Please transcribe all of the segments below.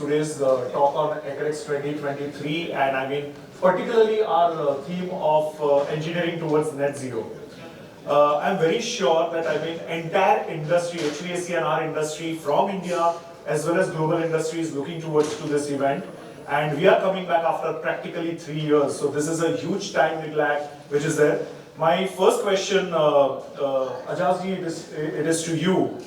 today's talk on ACRX 2023, and I mean particularly our theme of engineering towards net zero. I'm very sure that I mean entire industry, HVAC-R industry from India as well as global industry is looking towards to this event. And we are coming back after practically 3 years. So this is a huge time lag which is there. My first question, Ajazji, it is to you.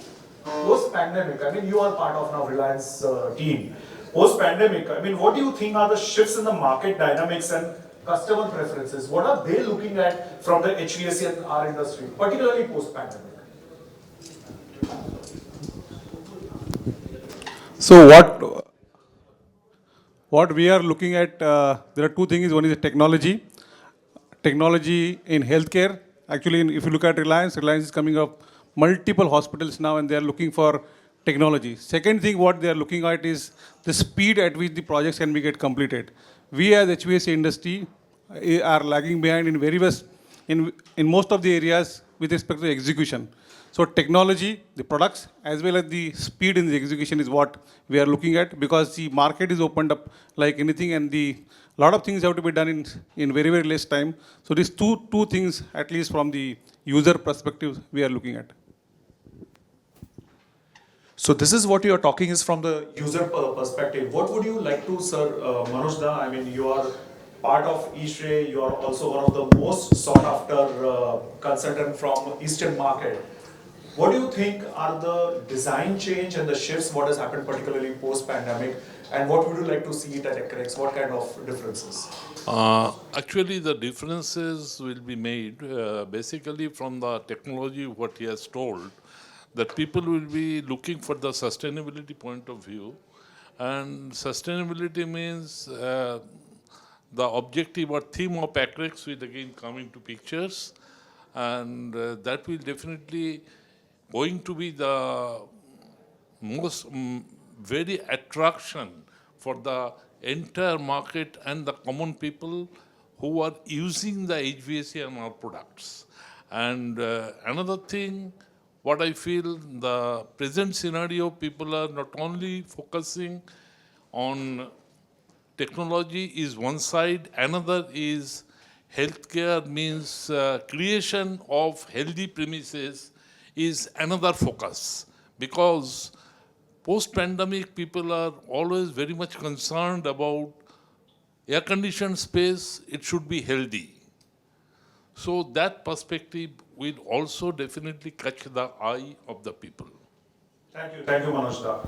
Post-pandemic, I mean, you are part of now Reliance team. Post-pandemic, I mean, what do you think are the shifts in the market dynamics and customer preferences? What are they looking at from the HVAC and R industry, particularly post-pandemic? So what we are looking at, there are two things. One is technology. Technology in healthcare. Actually, if you look at Reliance, Reliance is coming up multiple hospitals now and they are looking for technology. Second thing what they are looking at is the speed at which the projects can be get completed. We as HVAC industry are lagging behind in in most of the areas with respect to execution. So technology, the products, as well as the speed in the execution is what we are looking at, because the market is opened up like anything and the lot of things have to be done in very, very less time. So these two things, at least from the user perspective, we are looking at. So this is what you are talking is from the user perspective. What would you like to, sir, Manoj Da? I mean, you are part of ISHRAE. You are also one of the most sought after consultant from Eastern market. What do you think are the design change and the shifts what has happened particularly post-pandemic, and what would you like to see it at Acrex? What kind of differences? Actually, the differences will be made basically from the technology what he has told, that people will be looking for the sustainability point of view, and sustainability means the objective or theme of Acrex will again come into pictures, and that will definitely going to be the most very attraction for the entire market and the common people who are using the HVAC and our products. And another thing, what I feel, the present scenario, people are not only focusing on technology is one side, another is healthcare means creation of healthy premises is another focus, because post-pandemic people are always very much concerned about air-conditioned space, it should be healthy. So that perspective will also definitely catch the eye of the people. Thank you, Manoj Da.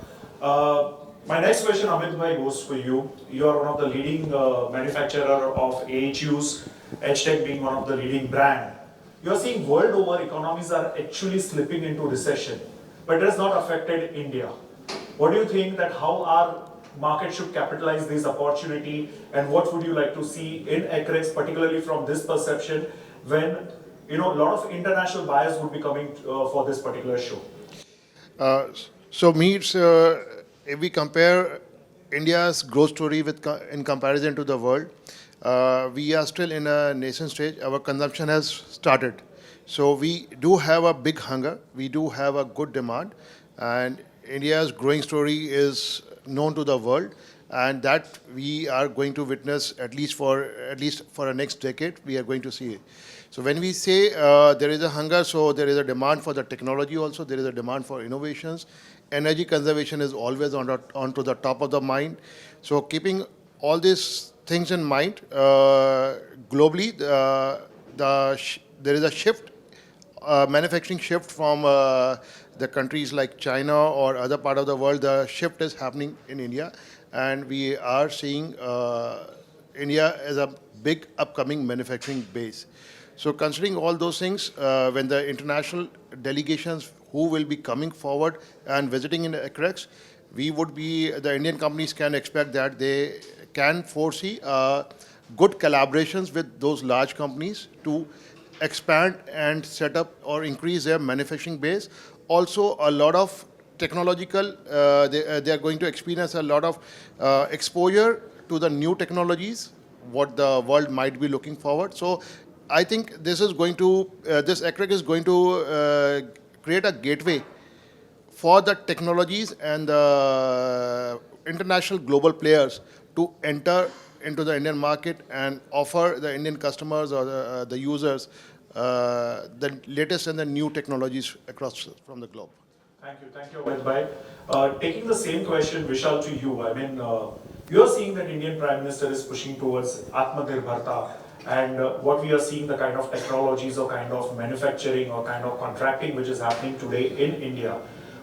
My next question, Amit Bhai, goes for you. You are one of the leading manufacturer of AHUs, HTech being one of the leading brand. You are seeing world over economies are actually slipping into recession, but it has not affected India. What do you think that how our market should capitalize this opportunity, and what would you like to see in Acrex, particularly from this perception, when a lot of international buyers would be coming for this particular show? If we compare India's growth story in comparison to the world, we are still in a nascent stage. Our consumption has started. So we do have a big hunger. We do have a good demand. And India's growing story is known to the world. And that we are going to witness at least for the next decade, we are going to see it. So when we say there is a hunger, so there is a demand for the technology also, there is a demand for innovations. Energy conservation is always onto the top of the mind. So keeping all these things in mind, globally, there is a shift, manufacturing shift from the countries like China or other part of the world. The shift is happening in India, and we are seeing India as a big upcoming manufacturing base. So considering all those things, when the international delegations who will be coming forward and visiting in Acrex, the Indian companies can expect that they can foresee good collaborations with those large companies to expand and set up or increase their manufacturing base. Also, a lot of technological, they are going to experience a lot of exposure to the new technologies, what the world might be looking forward. So I think this Acrex is going to create a gateway for the technologies and the international global players to enter into the Indian market and offer the Indian customers or the users the latest and the new technologies across from the globe. Thank you, Amit Bhai. Taking the same question, Vishal, to you. I mean, you are seeing that Indian Prime Minister is pushing towards Atmanirbharta, and what we are seeing, the kind of technologies or kind of manufacturing or kind of contracting which is happening today in India.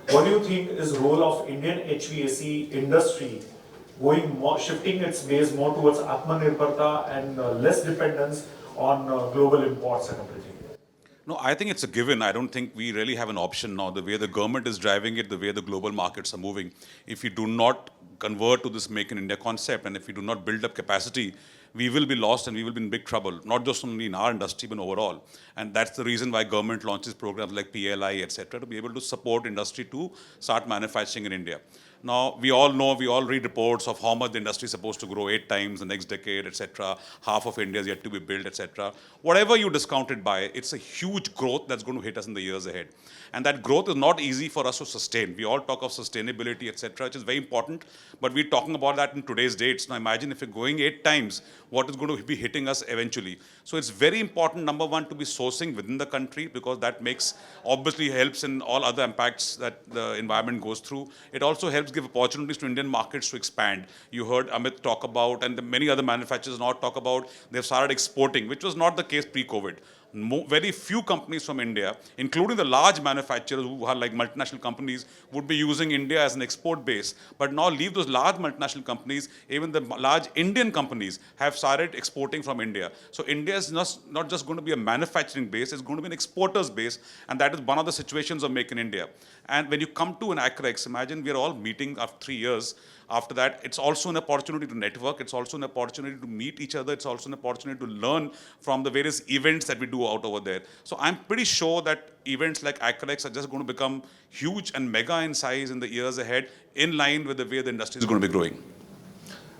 What do you think is role of Indian HVAC industry going more, shifting its base more towards Atmanirbharta and less dependence on global imports and everything? No, I think it's a given. I don't think we really have an option now. The way the government is driving it, the way the global markets are moving, if we do not convert to this Make in India concept and if we do not build up capacity, we will be lost and we will be in big trouble, not just only in our industry, but overall. And that's the reason why government launches programs like PLI, etc., to be able to support industry to start manufacturing in India. Now, we all know, we all read reports of how much the industry is supposed to grow 8 times the next decade, etc. Half of India is yet to be built, etc. Whatever you discount it by, it's a huge growth that's going to hit us in the years ahead. And that growth is not easy for us to sustain. We all talk of sustainability, etc., which is very important, but we're talking about that in today's dates. Now, imagine if you're going 8 times, what is going to be hitting us eventually. So it's very important, number one, to be sourcing within the country, because that makes, obviously helps in all other impacts that the environment goes through. It also helps give opportunities to Indian markets to expand. You heard Amit talk about, and many other manufacturers now talk about, they've started exporting, which was not the case pre-COVID. Very few companies from India, including the large manufacturers who are like multinational companies, would be using India as an export base. But now leave those large multinational companies, even the large Indian companies have started exporting from India. So India is not just going to be a manufacturing base, it's going to be an exporter's base, and that is one of the situations of Make in India. And when you come to an Acrex, imagine we are all meeting after 3 years. After that, it's also an opportunity to network. It's also an opportunity to meet each other. It's also an opportunity to learn from the various events that we do out over there. So I'm pretty sure that events like Acrex are just going to become huge and mega in size in the years ahead, in line with the way the industry is going to be growing.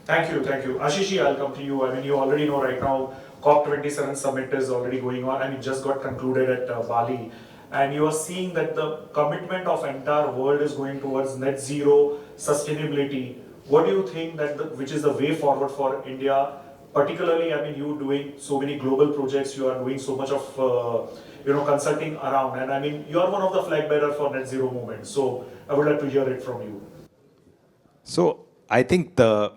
Thank you, thank you. Ashish, I'll come to you. I mean, you already know right now, COP27 summit is already going on. I mean, just got concluded at Bali. And you are seeing that the commitment of entire world is going towards net zero sustainability. What do you think that which is the way forward for India? Particularly, I mean, you doing so many global projects, you are doing so much of consulting around, and I mean, you are one of the flag bearer for net zero movement. So I would like to hear it from you. So I think the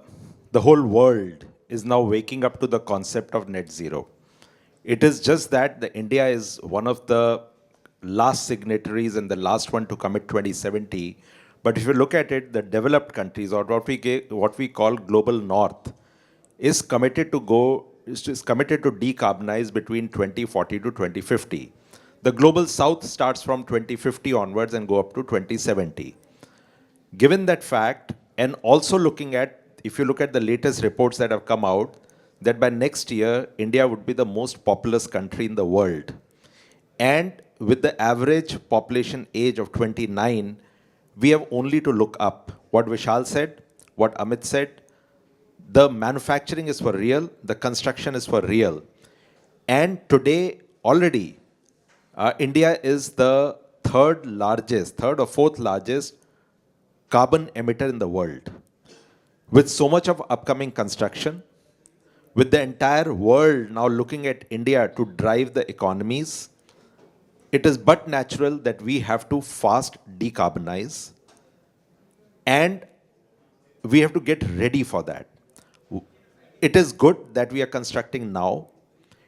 whole world is now waking up to the concept of net zero. It is just that India is one of the last signatories and the last one to commit 2070. But if you look at it, the developed countries, or what we call global north, is committed to decarbonize between 2040 to 2050. The global south starts from 2050 onwards and go up to 2070. Given that fact, and also looking at, if you look at the latest reports that have come out, that by next year, India would be the most populous country in the world. And with the average population age of 29, we have only to look up. What Vishal said, what Amit said, the manufacturing is for real, the construction is for real. And today, already, India is the third or fourth largest carbon emitter in the world. With so much of upcoming construction, with the entire world now looking at India to drive the economies, it is but natural that we have to fast decarbonize, and we have to get ready for that. It is good that we are constructing now.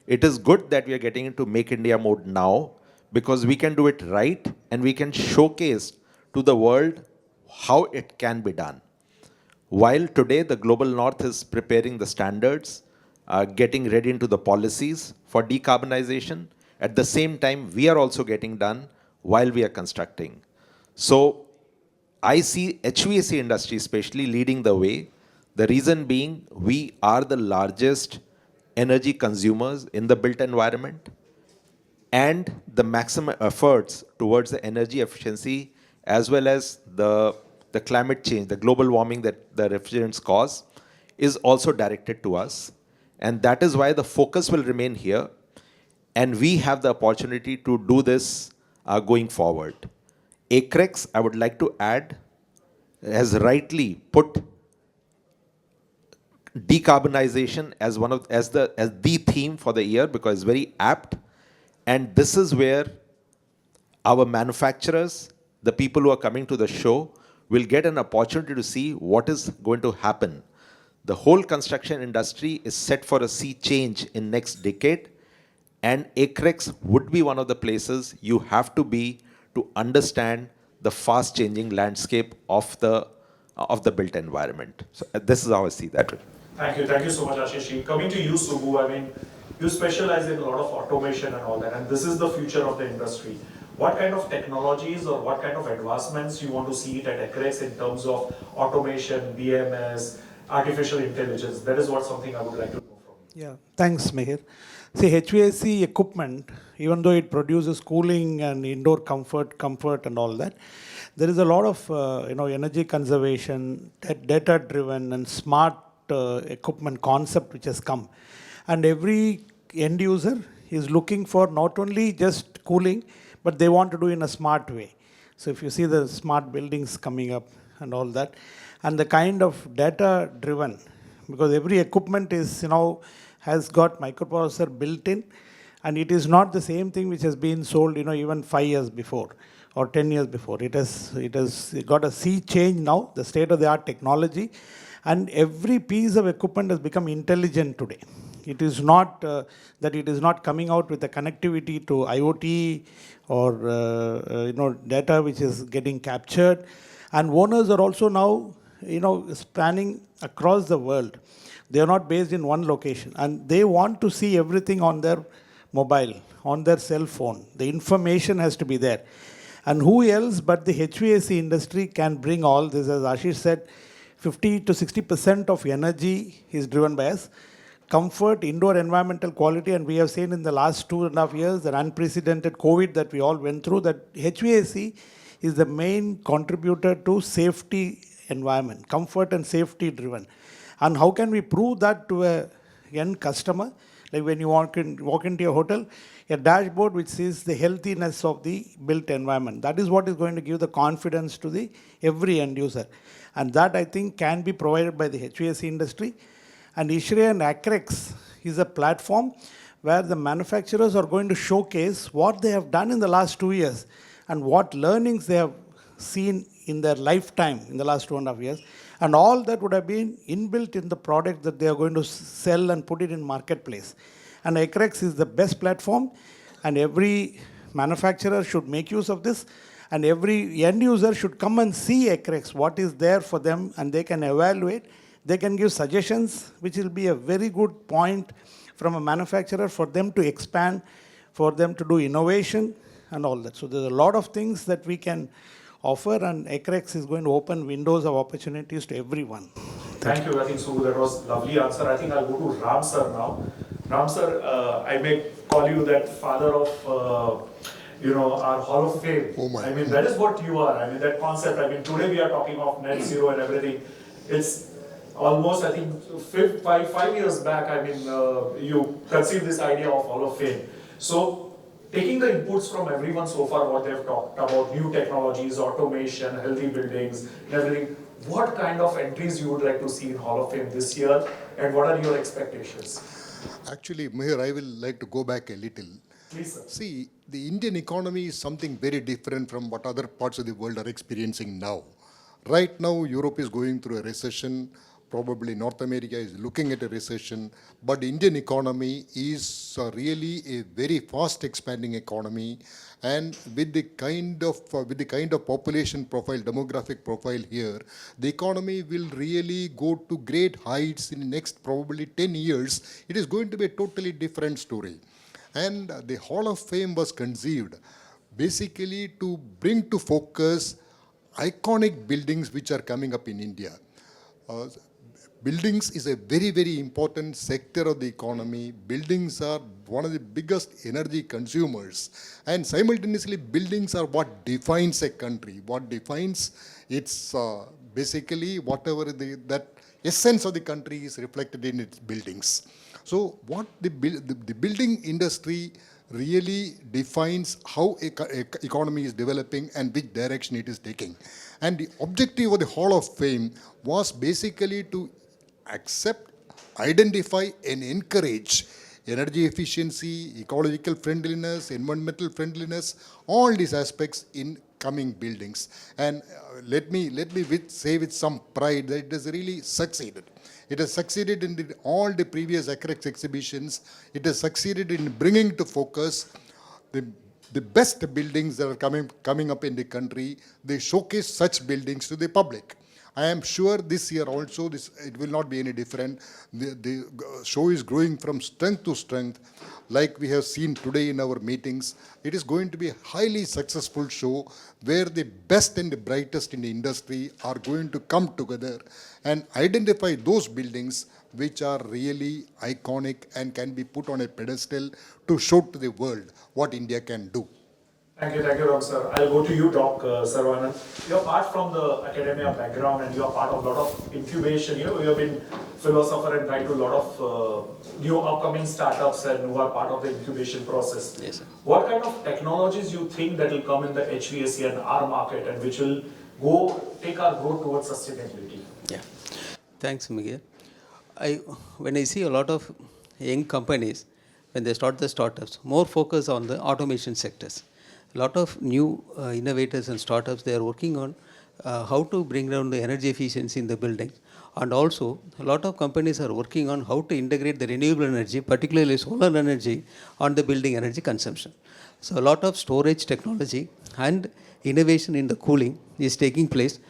It is good that we are getting into Make India mode now, because we can do it right and we can showcase to the world how it can be done. While today the global north is preparing the standards, getting ready into the policies for decarbonization, at the same time, we are also getting done while we are constructing. So I see HVAC industry especially leading the way. The reason being, we are the largest energy consumers in the built environment, and the maximum efforts towards the energy efficiency as well as the climate change, the global warming that the refrigerants cause, is also directed to us. And that is why the focus will remain here. And we have the opportunity to do this going forward. Acrex, I would like to add, has rightly put decarbonization as the theme for the year because it's very apt, and this is where our manufacturers, the people who are coming to the show, will get an opportunity to see what is going to happen. The whole construction industry is set for a sea change in next decade, and Acrex would be one of the places you have to be to understand the fast changing landscape of the built environment. So this is how I see that. Thank you so much, Ashish. Coming to you, Subbu, I mean, you specialize in a lot of automation and all that, and this is the future of the industry. What kind of technologies or what kind of advancements you want to see it at Acrex in terms of automation, BMS, artificial intelligence? That is what something I would like to know from you. Yeah, thanks, Mihir. See, HVAC equipment, even though it produces cooling and indoor comfort and all that, there is a lot of energy conservation, data-driven and smart equipment concept which has come. And every end user is looking for not only just cooling, but they want to do in a smart way. So if you see the smart buildings coming up and all that, and the kind of data-driven, because every equipment is, has got microprocessor built in, and it is not the same thing which has been sold, even 5 years before or 10 years before. It has got a sea change now, the state-of-the-art technology, and every piece of equipment has become intelligent today. It is not that it is not coming out with the connectivity to IoT or data which is getting captured, and owners are also now spanning across the world. They are not based in one location, and they want to see everything on their mobile, on their cell phone. The information has to be there. And who else but the HVAC industry can bring all this? As Ashish said, 50 to 60% of energy is driven by us. Comfort, indoor environmental quality, and we have seen in the last 2.5 years, that unprecedented COVID that we all went through, that HVAC is the main contributor to safety environment, comfort and safety driven. And how can we prove that to a end customer? Like when you walk into your hotel, a dashboard which sees the healthiness of the built environment. That is what is going to give the confidence to every end user. And that, I think, can be provided by the HVAC industry. And ISHRAE and Acrex is a platform where the manufacturers are going to showcase what they have done in the last 2 years and what learnings they have seen in their lifetime in the last 2.5 years. And all that would have been inbuilt in the product that they are going to sell and put it in marketplace. And Acrex is the best platform, and every manufacturer should make use of this, and every end user should come and see Acrex, what is there for them, and they can evaluate. They can give suggestions, which will be a very good point from a manufacturer for them to expand, for them to do innovation and all that. So there's a lot of things that we can offer, and Acrex is going to open windows of opportunities to everyone. Thank you. I think, Subbu, that was a lovely answer. I think I'll go to Ram sir now. Ram sir, I may call you that father of, our Hall of Fame. Oh my. I mean, that is what you are. I mean, that concept. I mean, today we are talking of net zero and everything. It's almost, I think, 5 years back, I mean, you conceived this idea of Hall of Fame. So, taking the inputs from everyone so far, what they've talked about, new technologies, automation, healthy buildings, and everything, what kind of entries you would like to see in Hall of Fame this year, and what are your expectations? Actually, Mihir, I will like to go back a little. Please, sir. See, the Indian economy is something very different from what other parts of the world are experiencing now. Right now, Europe is going through a recession. Probably North America is looking at a recession, but the Indian economy is really a very fast expanding economy, and with the kind of population profile, demographic profile here, the economy will really go to great heights in the next probably 10 years. It is going to be a totally different story. And the Hall of Fame was conceived basically to bring to focus iconic buildings which are coming up in India. Buildings is a very, very important sector of the economy. Buildings are one of the biggest energy consumers. And simultaneously, buildings are what defines a country. What defines its basically whatever that essence of the country is reflected in its buildings. So what the building industry really defines how economy is developing and which direction it is taking. And the objective of the Hall of Fame was basically to accept identify and encourage energy efficiency, ecological friendliness, environmental friendliness, all these aspects in coming buildings. And say with some pride that it has really succeeded. It has succeeded in all the previous Acrex exhibitions. It has succeeded in bringing to focus the best buildings that are coming up in the country. They showcase such buildings to the public. I am sure this year also, it will not be any different. The show is growing from strength to strength, like we have seen today in our meetings. It is going to be a highly successful show where the best and the brightest in the industry are going to come together and identify those buildings which are really iconic and can be put on a pedestal to show to the world what India can do. Thank you, Ram sir. I'll go to you, Doc Saravanan. You're part from the academia background and you're part of a lot of incubation. You have been philosopher and guide to a lot of new upcoming startups and who are part of the incubation process. Yes, sir. What kind of technologies you think that will come in the HVAC and R market and which will take our growth towards sustainability? Yeah. Thanks, Mihir. When I see a lot of young companies, when they start the startups, more focus on the automation sectors. A lot of new innovators and startups, they are working on how to bring down the energy efficiency in the buildings. And also, a lot of companies are working on how to integrate the renewable energy, particularly solar energy, on the building energy consumption. So a lot of storage technology and innovation in the cooling is taking place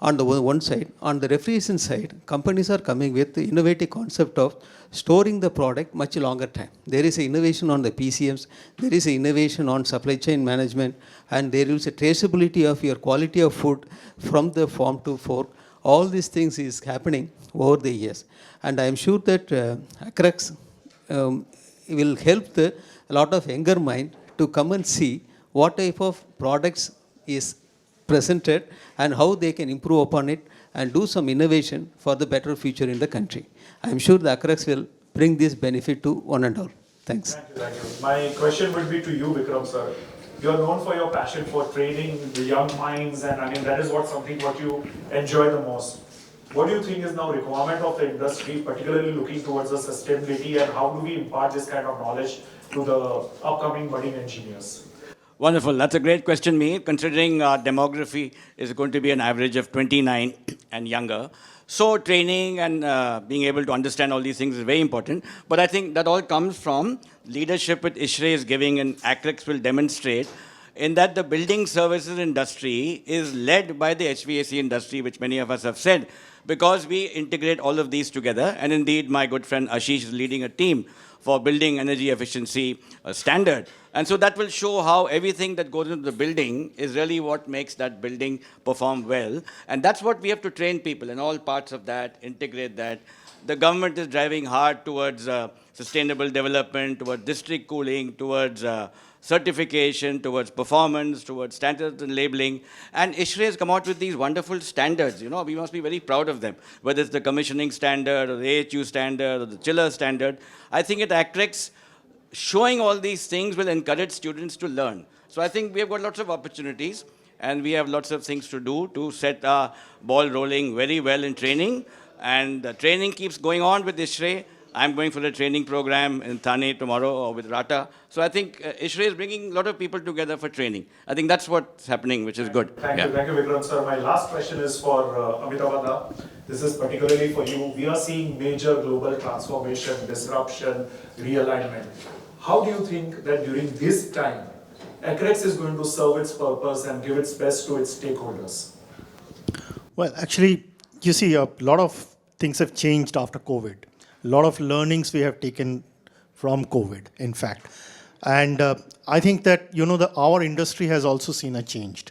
on the one side. On the refrigeration side, companies are coming with the innovative concept of storing the product much longer time. There is an innovation on the PCMs, there is an innovation on supply chain management, and there is a traceability of your quality of food from the farm to fork. All these things is happening over the years. And I am sure that Acrex will help a lot of younger mind to come and see what type of products is presented and how they can improve upon it and do some innovation for the better future in the country. I am sure the Acrex will bring this benefit to one and all. Thanks. Thank you. My question would be to you, Vikram sir. You are known for your passion for training the young minds, and I mean that is what you enjoy the most. What do you think is now requirement of the industry, particularly looking towards the sustainability, and how do we impart this kind of knowledge to the upcoming budding engineers? Wonderful. That's a great question, me, considering demography is going to be an average of 29 and younger. So training and being able to understand all these things is very important. But I think that all comes from leadership which ISHRAE is giving, and Acrex will demonstrate in that the building services industry is led by the HVAC industry, which many of us have said, because we integrate all of these together. And indeed, my good friend Ashish is leading a team for building energy efficiency standard. And so that will show how everything that goes into the building is really what makes that building perform well. And that's what we have to train people in all parts of that, integrate that. The government is driving hard towards sustainable development, towards district cooling, towards certification, towards performance, towards standards and labeling. And ISHRAE has come out with these wonderful standards. You know, we must be very proud of them, whether it's the commissioning standard or the AHU standard or the chiller standard. I think at Acrex, showing all these things will encourage students to learn. So I think we have got lots of opportunities and we have lots of things to do to set our ball rolling very well in training. And the training keeps going on with ISHRAE. I'm going for a training program in Thane tomorrow or with Rata. So I think ISHRAE is bringing a lot of people together for training. I think that's what's happening, which is good. Thank you, Vikram sir. My last question is for Amitabh. This is particularly for you. We are seeing major global transformation, disruption, realignment. How do you think that during this time, Acrex is going to serve its purpose and give its best to its stakeholders? Well, actually, you see, a lot of things have changed after COVID. A lot of learnings we have taken from COVID, in fact. And I think that, you know, our industry has also seen a change.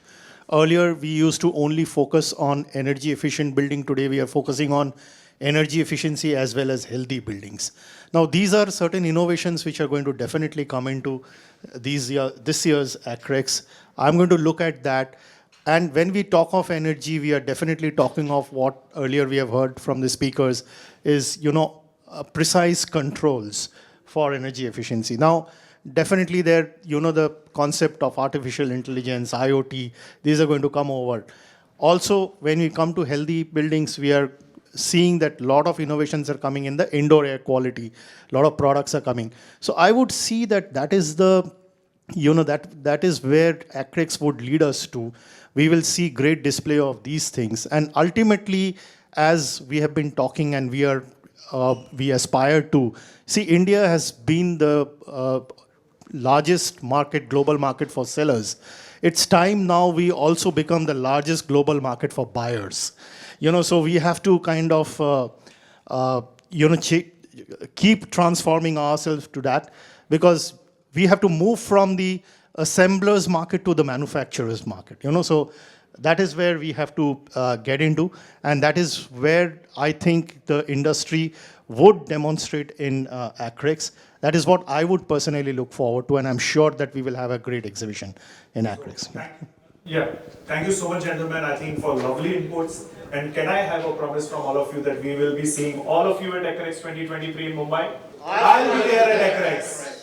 Earlier, we used to only focus on energy efficient building. Today, we are focusing on energy efficiency as well as healthy buildings. Now, these are certain innovations which are going to definitely come into this year's Acrex. I'm going to look at that. And when we talk of energy, we are definitely talking of what earlier we have heard from the speakers is, you know, precise controls for energy efficiency. Now, definitely there, you know, the concept of artificial intelligence, IoT, these are going to come over. Also, when we come to healthy buildings, we are seeing that a lot of innovations are coming in the indoor air quality. A lot of products are coming. So I would see that that is the, that is where Acrex would lead us to. We will see great display of these things. And ultimately, as we have been talking and we aspire to, see, India has been the largest market, global market for sellers. It's time now we also become the largest global market for buyers. So we have to kind of, keep transforming ourselves to that, because we have to move from the assemblers market to the manufacturers market. So that is where we have to get into, and that is where I think the industry would demonstrate in Acrex. That is what I would personally look forward to, and I'm sure that we will have a great exhibition in Acrex. Yeah, thank you so much, gentlemen, I think, for lovely inputs. And can I have a promise from all of you that we will be seeing all of you at Acrex 2023 in Mumbai? I'll be there at Acrex.